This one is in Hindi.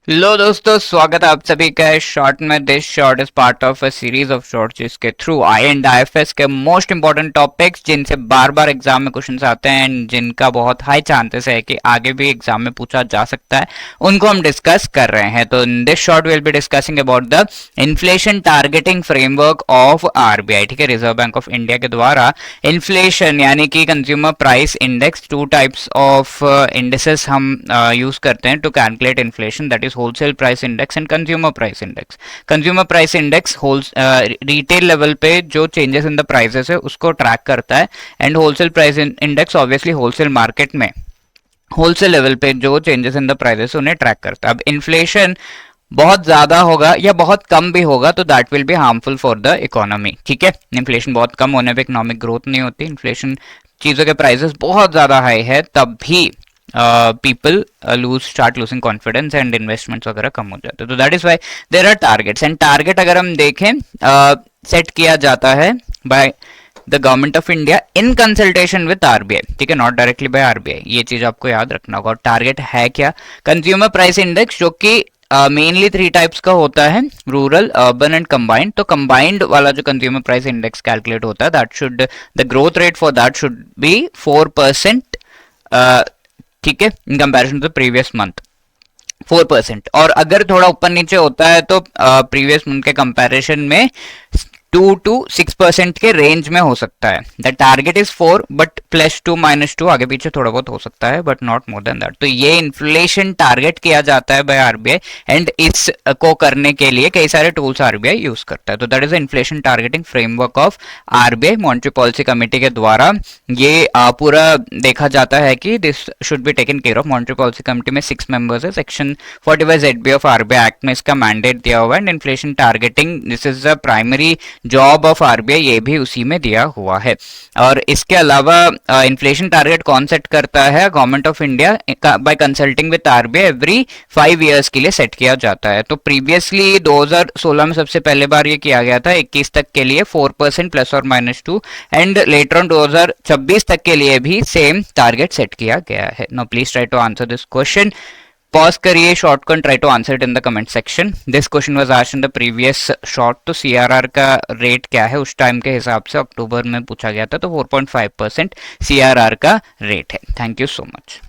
लो दोस्तों, स्वागत है आप सभी का इस शॉर्ट में। This short is part of a series of shorts जिसके थ्रू आई एंड आईएफएस के मोस्ट इंपॉर्टेंट टॉपिक्स जिनसे बार बार एग्जाम में क्वेश्चंस आते हैं एंड जिनका बहुत हाई चांसेस है कि आगे भी एग्जाम में पूछा जा सकता है, उनको हम डिस्कस कर रहे हैं। तो in this short will be discussing about the inflation targeting framework of RBI. ठीक है, रिजर्व बैंक ऑफ इंडिया के द्वारा इन्फ्लेशन यानी कि consumer price index, two types of indices हम यूज करते हैं to calculate inflation, that is wholesale price index and consumer price index. Consumer price index retail level पे जो चेंजेस इन द प्राइसेस है उसको ट्रैक करता है, and wholesale price index obviously wholesale market में होलसेल लेवल पे जो चेंजेस इन द प्राइसेस उन्हें ट्रैक करता है। अब इन्फ्लेशन बहुत ज्यादा होगा या बहुत कम भी होगा तो that will be harmful for the economy. ठीक है, इन्फ्लेशन बहुत कम होने पे इकोनॉमिक ग्रोथ नहीं होती। इन्फ्लेशन, चीजों के प्राइसेस बहुत ज्यादा हाई है तब भी people start losing confidence and investments वगैरह कम हो जाते हैं। तो that is why there are targets, and target अगर हम देखें सेट किया जाता है by the government of India in consultation with RBI. ठीक है, नॉट डायरेक्टली बाय आरबीआई, ये चीज आपको याद रखना होगा। और टारगेट है क्या? कंज्यूमर प्राइस इंडेक्स, जो कि मेनली थ्री टाइप्स का होता है, रूरल, अर्बन एंड कंबाइंड। तो कंबाइंड वाला जो कंज्यूमर प्राइस इंडेक्स कैलकुलेट होता है, that should, the growth rate for that should be 4%। ठीक है, in comparison to previous month 4%। और अगर थोड़ा ऊपर नीचे होता है तो प्रीवियस मंथ के कंपैरिजन में 2 to 6% के रेंज में हो सकता है। द टारगेट इज 4 बट +2 -2 आगे पीछे थोड़ा बहुत हो सकता है, but not more than that. तो ये इन्फ्लेशन टारगेट किया जाता है बाय आरबीआई, एंड इस को करने के लिए कई सारे टूल्स आरबीआई यूज करता है। तो that is inflation targeting framework of RBI. Monetary policy committee के द्वारा ये पूरा देखा जाता है कि this should be taken care of. Monetary policy committee में 6 मेंबर्स है। Section 45(ZB) of RBI act में इसका मैंडेट दिया हुआ है, and inflation targeting this is the primary job of RBI, ये भी उसी में दिया हुआ है। और इसके अलावा इन्फ्लेशन टारगेट कौन सेट करता है? Government of India by consulting with RBI every 5 years के लिए सेट किया जाता है। तो प्रीवियसली 2016 में सबसे पहले बार ये किया गया था 21 तक के लिए 4% +or -2, एंड लेटर ऑन 2026 तक के लिए भी सेम टारगेट सेट किया गया है। Now please try to answer this question. Pause करिए शॉर्ट को, try to answer it in the comment section. This question was asked in the previous short. तो सीआरआर का रेट क्या है उस टाइम के हिसाब से, अक्टूबर में पूछा गया था, तो 4.5% सीआरआर का रेट है। Thank you so much.